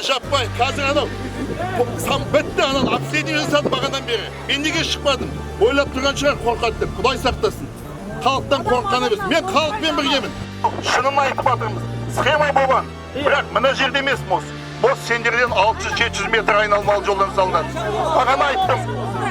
жаппай, қазір анау бітті анау обследование жасады бағадан бері. Мен неге шықпадым? Ойлап тұрған шығар қорқады деп, Құдай сақтасын. Халықтан қорыққан емес. Мен халықпен біргемін. Шынын айтып жатырмыз. Схема болған. Бірақ мына жерде емес мос. Мос сендерден 600-700 метр айналмалы жолдан салынады. Бағана айттым.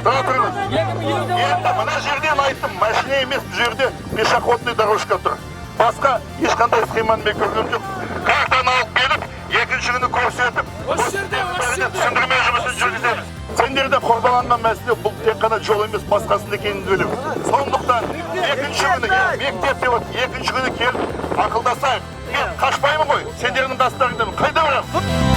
Тұра тұрыңыз. Енді мына жерден айттым. Машина емес, бұл жерде пешеходный дорожка тұр. Басқа ешқандай схеманы мен көргем жоқ. Картаны алып келіп, екінші күні көрсетіп, түсіндірме жұмысын жүргіземіз. Сендерде қордаланған мәселе бұл тек қана жол емес, басқасында екенін білу. Сондықтан екінші күні мектепте екінші күні келіп ақылдасайық. Мен қашпаймын ғой, сендердің қастарыңдан қайда барамын?